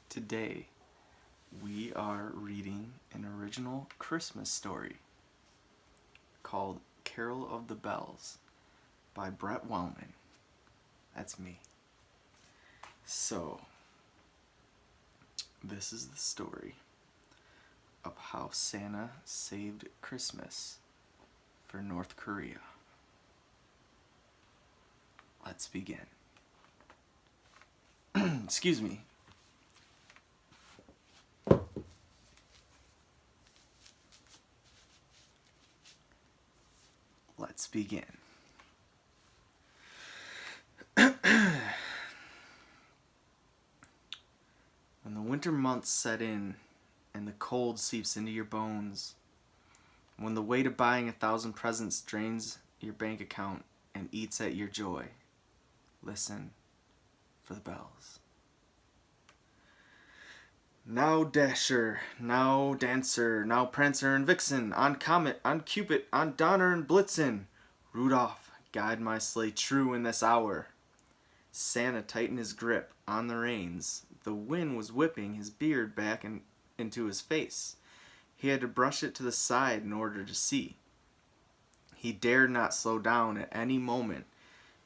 Today, we are reading an original Christmas story called Carol of the Bells by Brett Wellman. That's me. So, this is the story of how Santa saved Christmas for North Korea. Let's begin. Excuse me. Let's begin. When the winter months set in and the cold seeps into your bones, when the weight of buying 1,000 presents drains your bank account and eats at your joy, listen for the bells. Now Dasher, now Dancer, now Prancer and Vixen, on Comet, on Cupid, on Donner and Blitzen. Rudolph, guide my sleigh true in this hour. Santa tightened his grip on the reins. The wind was whipping his beard back into his face. He had to brush it to the side in order to see. He dared not slow down at any moment.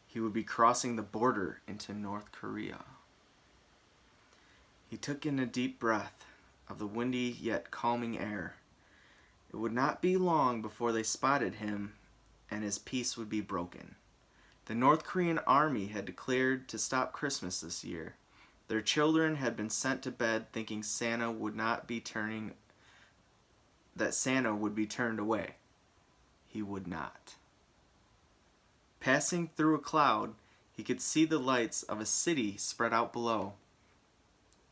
He would be crossing the border into North Korea. He took in a deep breath of the windy yet calming air. It would not be long before they spotted him and his peace would be broken. The North Korean army had declared to stop Christmas this year. Their children had been sent to bed thinking Santa would be turned away. He would not. Passing through a cloud, he could see the lights of a city spread out below.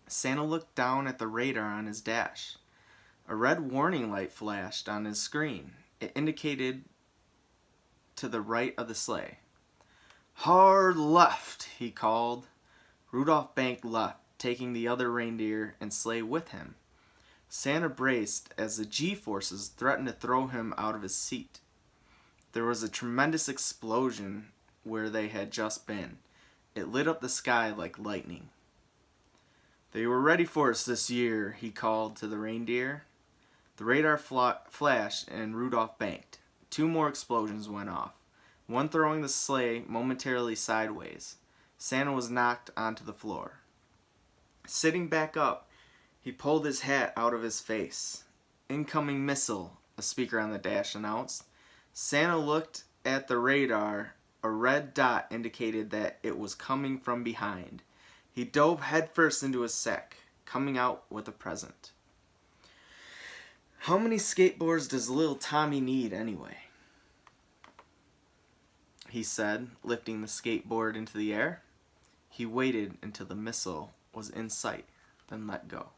Santa looked down at the radar on his dash. A red warning light flashed on his screen. It indicated to the right of the sleigh. "Hard left," he called. Rudolph banked left, taking the other reindeer and sleigh with him. Santa braced as the G-forces threatened to throw him out of his seat. There was a tremendous explosion where they had just been. It lit up the sky like lightning. "They were ready for us this year," he called to the reindeer. The radar flashed and Rudolph banked. 2 more explosions went off, one throwing the sleigh momentarily sideways. Santa was knocked onto the floor. Sitting back up, he pulled his hat out of his face. "Incoming missile," a speaker on the dash announced. Santa looked at the radar. A red dot indicated that it was coming from behind. He dove headfirst into his sack, coming out with a present. "How many skateboards does little Tommy need anyway?" he said, lifting the skateboard into the air. He waited until the missile was in sight, then let go.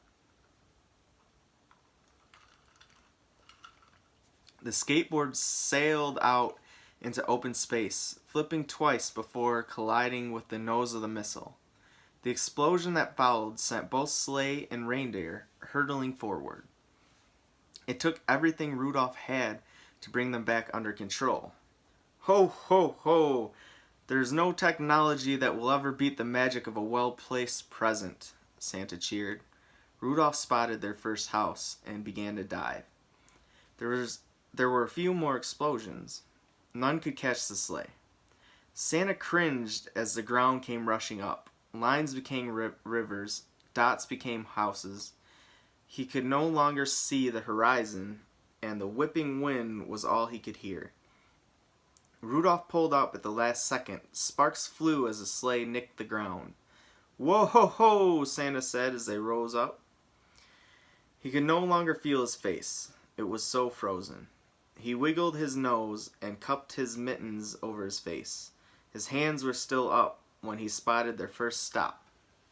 The skateboard sailed out into open space, flipping twice before colliding with the nose of the missile. The explosion that followed sent both sleigh and reindeer hurtling forward. It took everything Rudolph had to bring them back under control. "Ho, ho, ho! There's no technology that will ever beat the magic of a well-placed present," Santa cheered. Rudolph spotted their first house and began to dive. There were a few more explosions. None could catch the sleigh. Santa cringed as the ground came rushing up. Lines became rivers, dots became houses. He could no longer see the horizon, and the whipping wind was all he could hear. Rudolph pulled up at the last second. Sparks flew as the sleigh nicked the ground. "Whoa ho ho!" Santa said as they rose up. He could no longer feel his face. It was so frozen. He wiggled his nose and cupped his mittens over his face. His hands were still up when he spotted their first stop,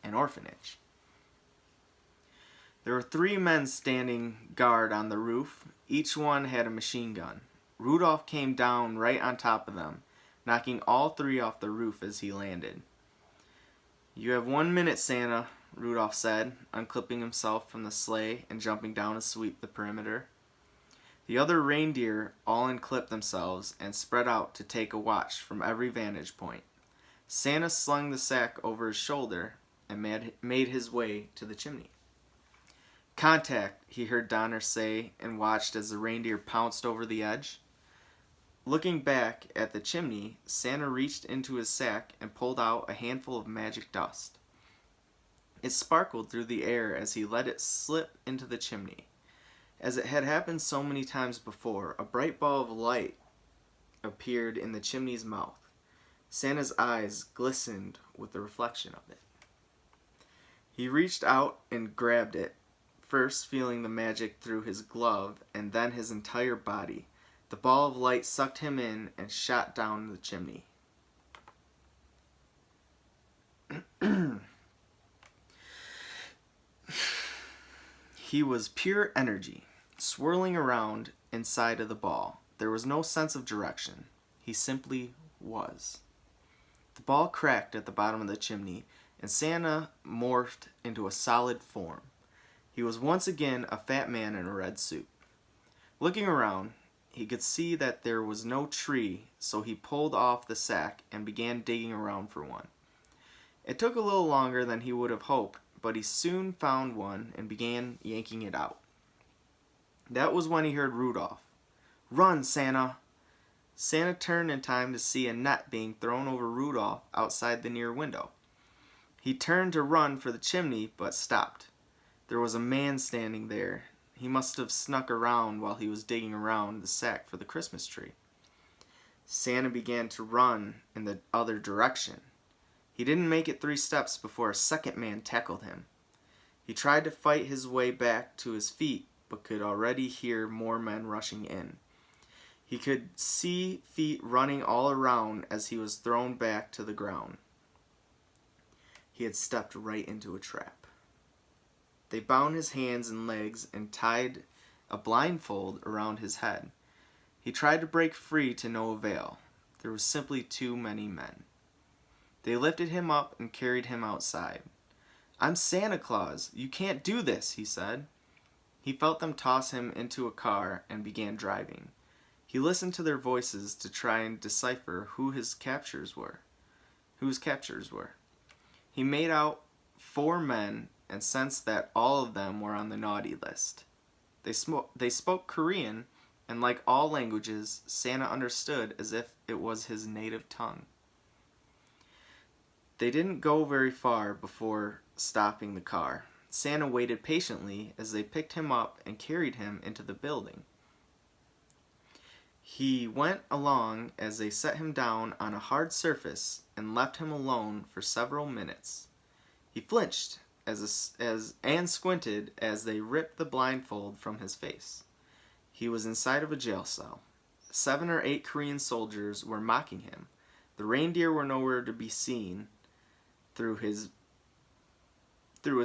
an orphanage. There were 3 men standing guard on the roof. Each one had a machine gun. Rudolph came down right on top of them, knocking all 3 off the roof as he landed. "You have 1 minute, Santa," Rudolph said, unclipping himself from the sleigh and jumping down to sweep the perimeter. The other reindeer all unclipped themselves and spread out to take a watch from every vantage point. Santa slung the sack over his shoulder and made his way to the chimney. "Contact," he heard Donner say, and watched as the reindeer pounced over the edge. Looking back at the chimney, Santa reached into his sack and pulled out a handful of magic dust. It sparkled through the air as he let it slip into the chimney. As it had happened so many times before, a bright ball of light appeared in the chimney's mouth. Santa's eyes glistened with the reflection of it. He reached out and grabbed it, first feeling the magic through his glove and then his entire body. The ball of light sucked him in and shot down the chimney. He was pure energy, swirling around inside of the ball. There was no sense of direction. He simply was. The ball cracked at the bottom of the chimney, and Santa morphed into a solid form. He was once again a fat man in a red suit. Looking around, he could see that there was no tree, so he pulled off the sack and began digging around for one. It took a little longer than he would have hoped, but he soon found one and began yanking it out. That was when he heard Rudolph. "Run, Santa!" Santa turned in time to see a net being thrown over Rudolph outside the near window. He turned to run for the chimney, but stopped. There was a man standing there. He must have snuck around while he was digging around the sack for the Christmas tree. Santa began to run in the other direction. He didn't make it 3 steps before a second man tackled him. He tried to fight his way back to his feet, but could already hear more men rushing in. He could see feet running all around as he was thrown back to the ground. He had stepped right into a trap. They bound his hands and legs and tied a blindfold around his head. He tried to break free to no avail. There were simply too many men. They lifted him up and carried him outside. "I'm Santa Claus. You can't do this," he said. He felt them toss him into a car and began driving. He listened to their voices to try and decipher who his captors were. He made out 4 men and sensed that all of them were on the naughty list. They spoke Korean, and like all languages, Santa understood as if it was his native tongue. They didn't go very far before stopping the car. Santa waited patiently as they picked him up and carried him into the building. He went along as they set him down on a hard surface and left him alone for several minutes. He flinched and squinted as they ripped the blindfold from his face. He was inside of a jail cell. 7 or 8 Korean soldiers were mocking him. The reindeer were nowhere to be seen. Through his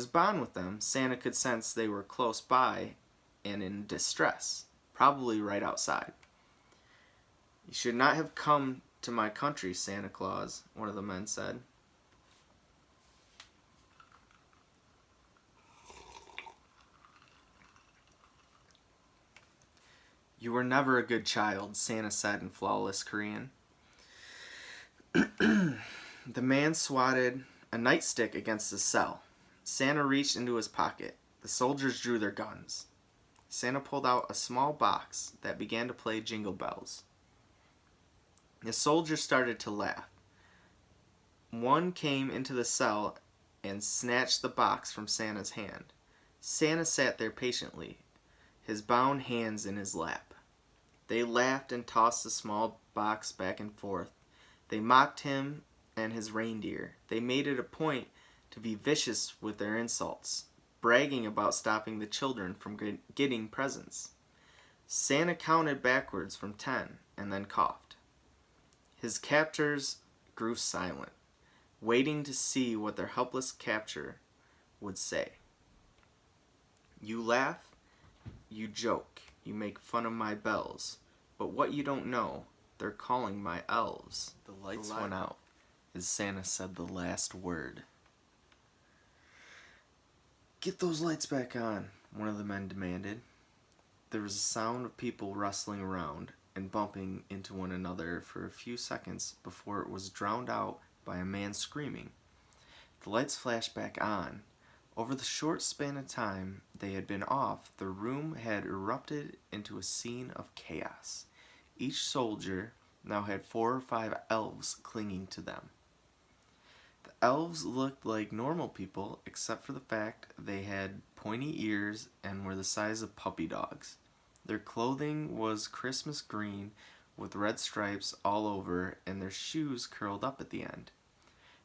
bond with them, Santa could sense they were close by and in distress, probably right outside. "You should not have come to my country, Santa Claus," one of the men said. "You were never a good child," Santa said in flawless Korean. The man swatted a nightstick against his cell. Santa reached into his pocket. The soldiers drew their guns. Santa pulled out a small box that began to play jingle bells. The soldiers started to laugh. One came into the cell and snatched the box from Santa's hand. Santa sat there patiently, his bound hands in his lap. They laughed and tossed the small box back and forth. They mocked him and his reindeer. They made it a point to be vicious with their insults, bragging about stopping the children from getting presents. Santa counted backwards from 10 and then coughed. His captors grew silent, waiting to see what their helpless captor would say. "You laugh, you joke, you make fun of my bells, but what you don't know, they're calling my elves." The lights went out as Santa said the last word. "Get those lights back on," one of the men demanded. There was a sound of people rustling around and bumping into one another for a few seconds before it was drowned out by a man screaming. The lights flashed back on. Over the short span of time they had been off, the room had erupted into a scene of chaos. Each soldier now had 4 or 5 elves clinging to them. The elves looked like normal people, except for the fact they had pointy ears and were the size of puppy dogs. Their clothing was Christmas green with red stripes all over, and their shoes curled up at the end.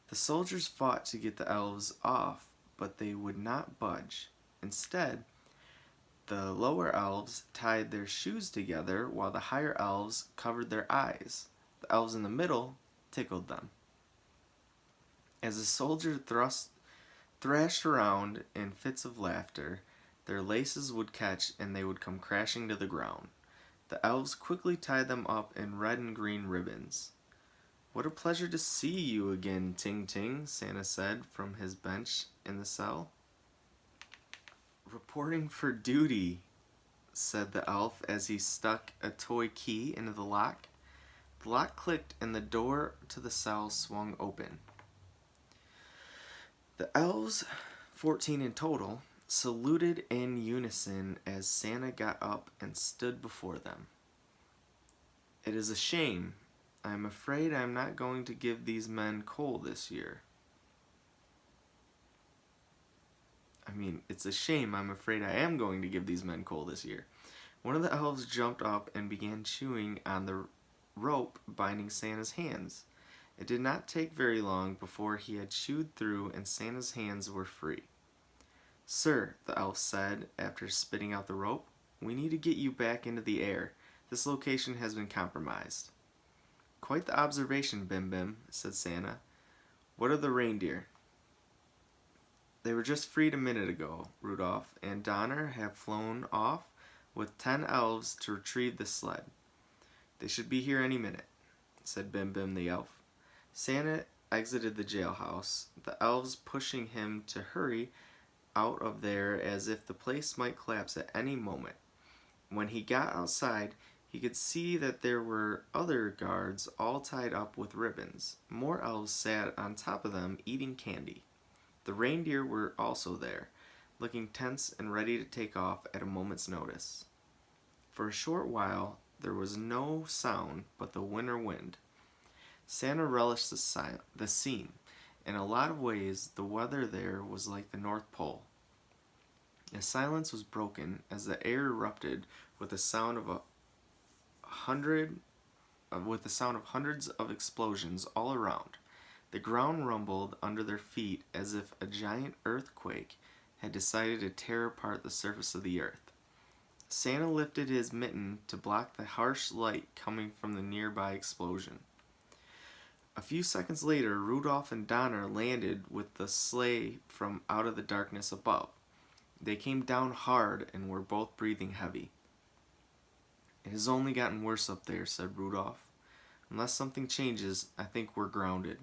The soldiers fought to get the elves off, but they would not budge. Instead, the lower elves tied their shoes together while the higher elves covered their eyes. The elves in the middle tickled them. As the soldiers thrashed around in fits of laughter, their laces would catch and they would come crashing to the ground. The elves quickly tied them up in red and green ribbons. "What a pleasure to see you again, Ting Ting," Santa said from his bench in the cell. "Reporting for duty," said the elf as he stuck a toy key into the lock. The lock clicked and the door to the cell swung open. The elves, 14 in total, saluted in unison as Santa got up and stood before them. "It is a shame. I am afraid I am not going to give these men coal this year." It's a shame. I'm afraid I am going to give these men coal this year. One of the elves jumped up and began chewing on the rope binding Santa's hands. It did not take very long before he had chewed through and Santa's hands were free. "Sir," the elf said after spitting out the rope, "we need to get you back into the air. This location has been compromised." "Quite the observation, Bim Bim," said Santa. "What of the reindeer?" "They were just freed a minute ago. Rudolph and Donner have flown off with 10 elves to retrieve the sled. They should be here any minute," said Bim Bim the elf. Santa exited the jailhouse, the elves pushing him to hurry out of there as if the place might collapse at any moment. When he got outside, he could see that there were other guards all tied up with ribbons. More elves sat on top of them eating candy. The reindeer were also there, looking tense and ready to take off at a moment's notice. For a short while, there was no sound but the winter wind. Santa relished the scene. In a lot of ways, the weather there was like the North Pole. The silence was broken as the air erupted with the sound of hundreds of explosions all around. The ground rumbled under their feet as if a giant earthquake had decided to tear apart the surface of the earth. Santa lifted his mitten to block the harsh light coming from the nearby explosion. A few seconds later, Rudolph and Donner landed with the sleigh from out of the darkness above. They came down hard and were both breathing heavy. "It has only gotten worse up there," said Rudolph. "Unless something changes, I think we're grounded."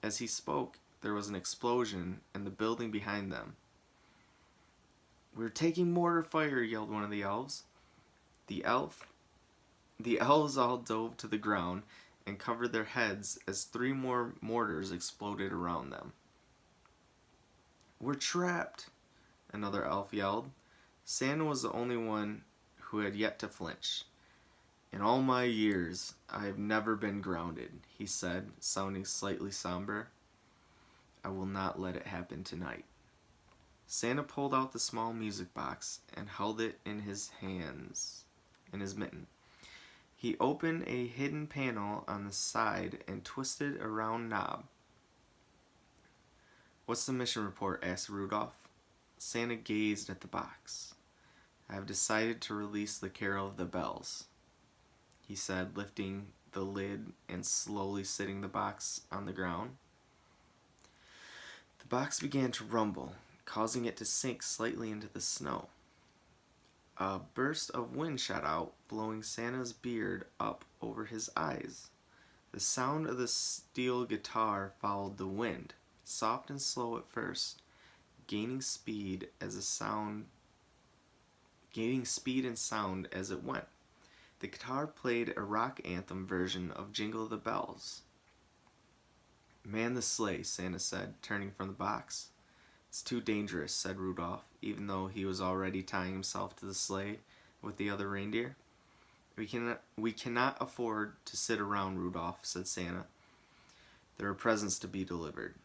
As he spoke, there was an explosion in the building behind them. "We're taking mortar fire," yelled one of the elves. The elves all dove to the ground and covered their heads as 3 more mortars exploded around them. "We're trapped," another elf yelled. Santa was the only one who had yet to flinch. "In all my years, I have never been grounded," he said, sounding slightly somber. "I will not let it happen tonight." Santa pulled out the small music box and held it in his mitten. He opened a hidden panel on the side and twisted a round knob. "What's the mission report?" asked Rudolph. Santa gazed at the box. "I have decided to release the Carol of the Bells," he said, lifting the lid and slowly sitting the box on the ground. The box began to rumble, causing it to sink slightly into the snow. A burst of wind shot out, blowing Santa's beard up over his eyes. The sound of the steel guitar followed the wind, soft and slow at first, gaining speed and sound as it went. The guitar played a rock anthem version of Jingle the Bells. Man the sleigh, Santa said, turning from the box. It's too dangerous, said Rudolph, even though he was already tying himself to the sleigh with the other reindeer. We cannot afford to sit around, Rudolph, said Santa. There are presents to be delivered.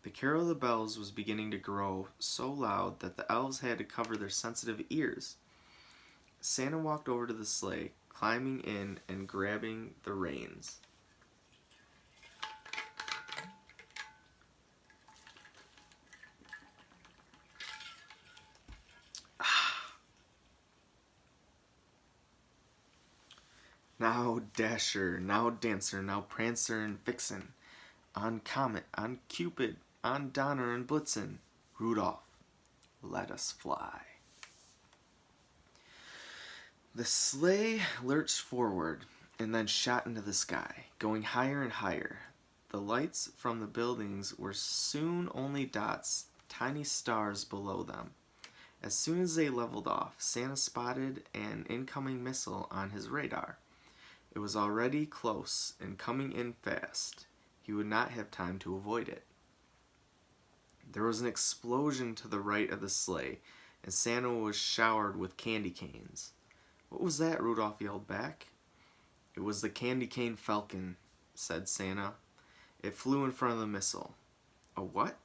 The carol of the bells was beginning to grow so loud that the elves had to cover their sensitive ears. Santa walked over to the sleigh, climbing in and grabbing the reins. Now Dasher, now Dancer, now Prancer and Vixen, on Comet, on Cupid, on Donner and Blitzen, Rudolph, let us fly. The sleigh lurched forward and then shot into the sky, going higher and higher. The lights from the buildings were soon only dots, tiny stars below them. As soon as they leveled off, Santa spotted an incoming missile on his radar. It was already close and coming in fast. He would not have time to avoid it. There was an explosion to the right of the sleigh, and Santa was showered with candy canes. What was that? Rudolph yelled back. It was the candy cane falcon, said Santa. It flew in front of the missile. A what?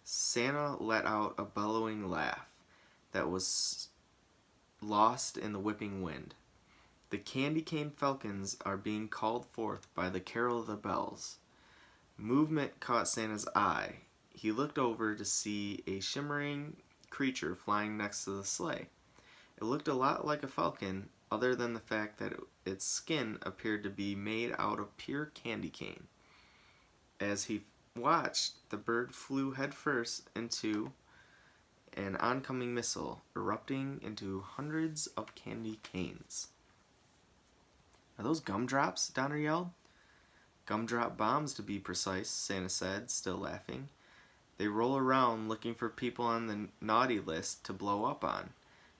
Santa let out a bellowing laugh that was lost in the whipping wind. The candy cane falcons are being called forth by the carol of the bells. Movement caught Santa's eye. He looked over to see a shimmering creature flying next to the sleigh. It looked a lot like a falcon, other than the fact that its skin appeared to be made out of pure candy cane. As he watched, the bird flew headfirst into an oncoming missile, erupting into hundreds of candy canes. Are those gumdrops? Donner yelled. Gumdrop bombs, to be precise, Santa said, still laughing. They roll around looking for people on the naughty list to blow up on.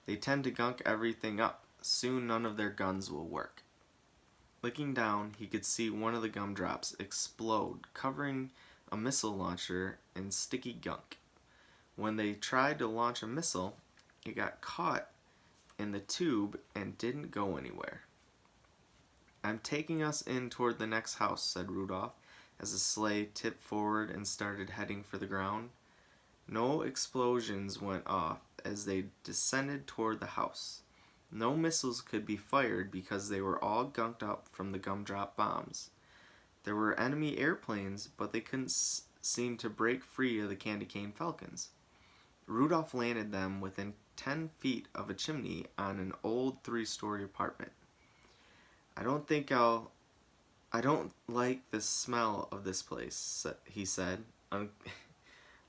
They tend to gunk everything up. Soon none of their guns will work. Looking down, he could see one of the gumdrops explode, covering a missile launcher in sticky gunk. When they tried to launch a missile, it got caught in the tube and didn't go anywhere. I'm taking us in toward the next house, said Rudolph, as the sleigh tipped forward and started heading for the ground. No explosions went off as they descended toward the house. No missiles could be fired because they were all gunked up from the gumdrop bombs. There were enemy airplanes, but they couldn't seem to break free of the candy cane falcons. Rudolph landed them within 10 feet of a chimney on an old 3-story apartment. I don't like the smell of this place, he said,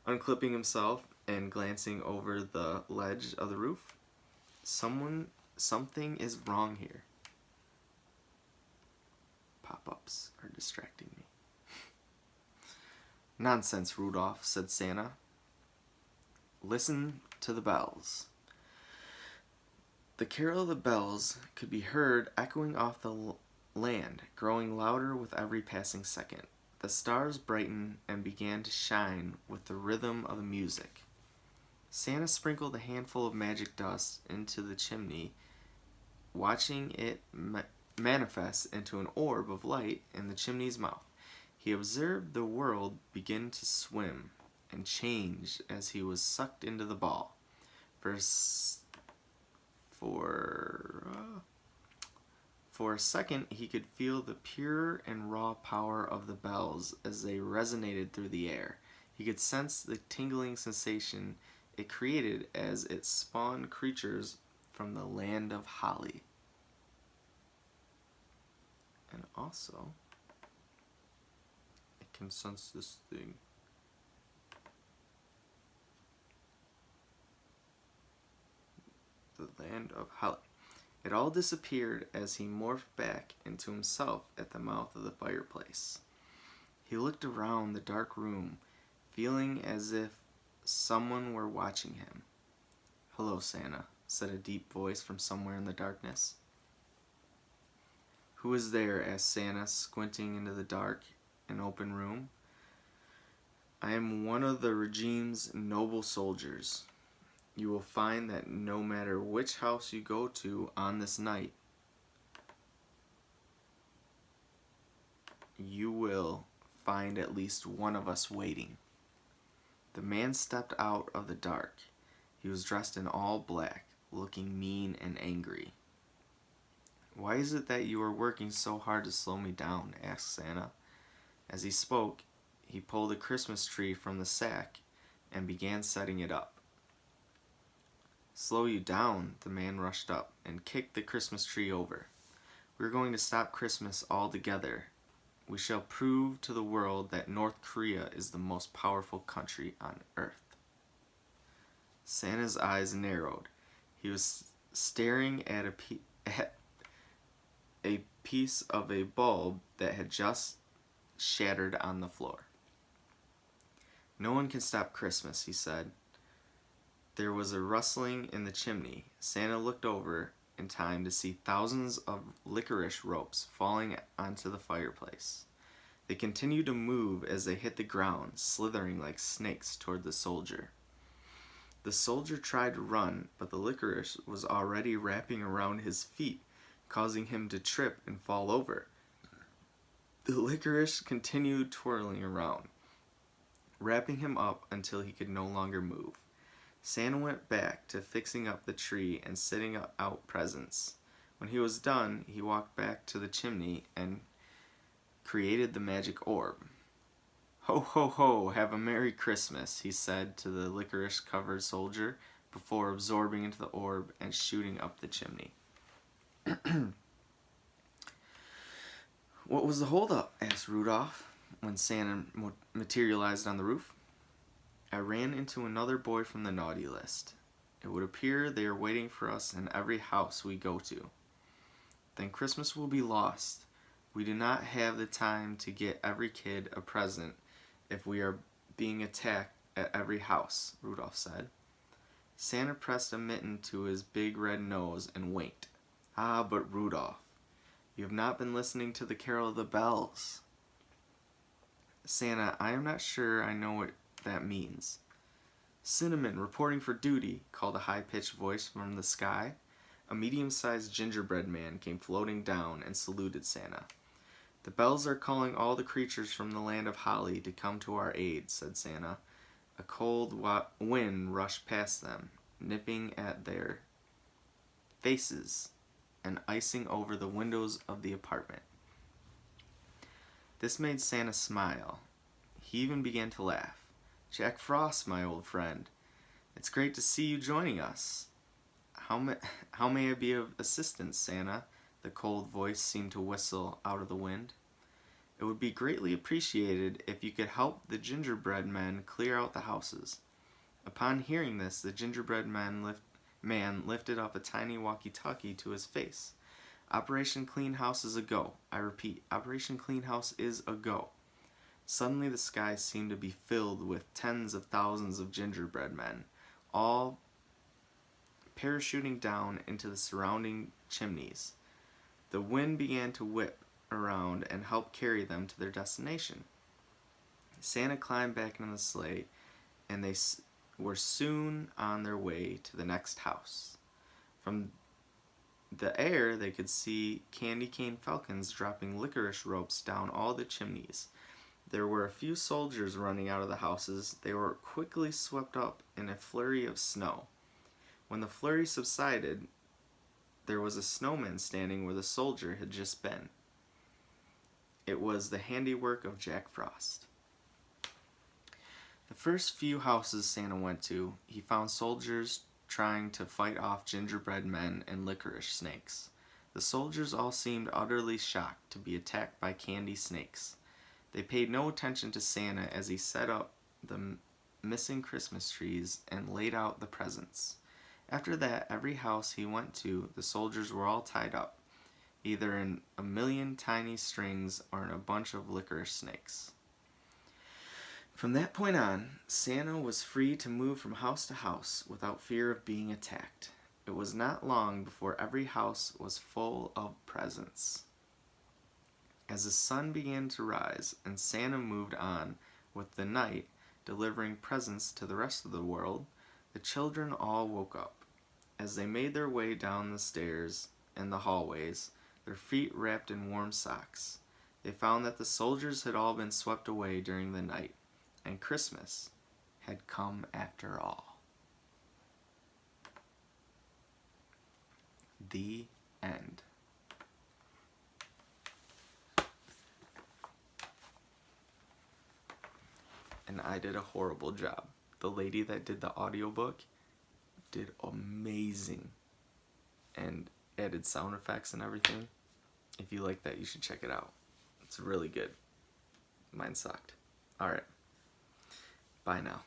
unclipping himself and glancing over the ledge of the roof. Something is wrong here. Pop-ups are distracting me. Nonsense, Rudolph, said Santa. Listen to the bells. The carol of the bells could be heard echoing off the land, growing louder with every passing second. The stars brightened and began to shine with the rhythm of the music. Santa sprinkled a handful of magic dust into the chimney, watching it manifest into an orb of light in the chimney's mouth. He observed the world begin to swim and change as he was sucked into the ball. For a second, he could feel the pure and raw power of the bells as they resonated through the air. He could sense the tingling sensation it created as it spawned creatures from the land of holly. And also, it can sense this thing. The land of holly. It all disappeared as he morphed back into himself at the mouth of the fireplace. He looked around the dark room, feeling as if someone were watching him. Hello, Santa, said a deep voice from somewhere in the darkness. Who is there? Asked Santa, squinting into the dark an open room. I am one of the regime's noble soldiers. You will find that no matter which house you go to on this night, you will find at least one of us waiting. The man stepped out of the dark. He was dressed in all black, looking mean and angry. "Why is it that you are working so hard to slow me down?" asked Santa. As he spoke, he pulled a Christmas tree from the sack and began setting it up. "Slow you down?" The man rushed up and kicked the Christmas tree over. "We're going to stop Christmas altogether. We shall prove to the world that North Korea is the most powerful country on earth." Santa's eyes narrowed. He was staring at a piece of a bulb that had just shattered on the floor. "No one can stop Christmas," he said. There was a rustling in the chimney. Santa looked over in time to see thousands of licorice ropes falling onto the fireplace. They continued to move as they hit the ground, slithering like snakes toward the soldier. The soldier tried to run, but the licorice was already wrapping around his feet, causing him to trip and fall over. The licorice continued twirling around, wrapping him up until he could no longer move. Santa went back to fixing up the tree and setting out presents. When he was done, he walked back to the chimney and created the magic orb. "Ho, ho, ho, have a Merry Christmas," he said to the licorice-covered soldier before absorbing into the orb and shooting up the chimney. "What was the holdup?" asked Rudolph when Santa materialized on the roof. "I ran into another boy from the naughty list. It would appear they are waiting for us in every house we go to. Then Christmas will be lost. We do not have the time to get every kid a present if we are being attacked at every house," Rudolph said. Santa pressed a mitten to his big red nose and winked. "Ah, but Rudolph, you have not been listening to the Carol of the Bells." "Santa, I am not sure I know what that means." "Cinnamon, reporting for duty," called a high-pitched voice from the sky. A medium-sized gingerbread man came floating down and saluted Santa. "The bells are calling all the creatures from the land of Holly to come to our aid," said Santa. A cold wind rushed past them, nipping at their faces and icing over the windows of the apartment. This made Santa smile. He even began to laugh. "Jack Frost, my old friend. It's great to see you joining us. How may I be of assistance, Santa?" The cold voice seemed to whistle out of the wind. "It would be greatly appreciated if you could help the gingerbread men clear out the houses." Upon hearing this, the gingerbread man lifted up a tiny walkie-talkie to his face. "Operation Clean House is a go. I repeat, Operation Clean House is a go." Suddenly the sky seemed to be filled with tens of thousands of gingerbread men, all parachuting down into the surrounding chimneys. The wind began to whip around and help carry them to their destination. Santa climbed back into the sleigh, and they were soon on their way to the next house. From the air, they could see candy cane falcons dropping licorice ropes down all the chimneys. There were a few soldiers running out of the houses. They were quickly swept up in a flurry of snow. When the flurry subsided, there was a snowman standing where the soldier had just been. It was the handiwork of Jack Frost. The first few houses Santa went to, he found soldiers trying to fight off gingerbread men and licorice snakes. The soldiers all seemed utterly shocked to be attacked by candy snakes. They paid no attention to Santa as he set up the missing Christmas trees and laid out the presents. After that, every house he went to, the soldiers were all tied up, either in a million tiny strings or in a bunch of licorice snakes. From that point on, Santa was free to move from house to house without fear of being attacked. It was not long before every house was full of presents. As the sun began to rise and Santa moved on with the night, delivering presents to the rest of the world, the children all woke up. As they made their way down the stairs and the hallways, their feet wrapped in warm socks, they found that the soldiers had all been swept away during the night, and Christmas had come after all. The end. And I did a horrible job. The lady that did the audiobook did amazing and added sound effects and everything. If you like that, you should check it out. It's really good. Mine sucked. Alright. Bye now.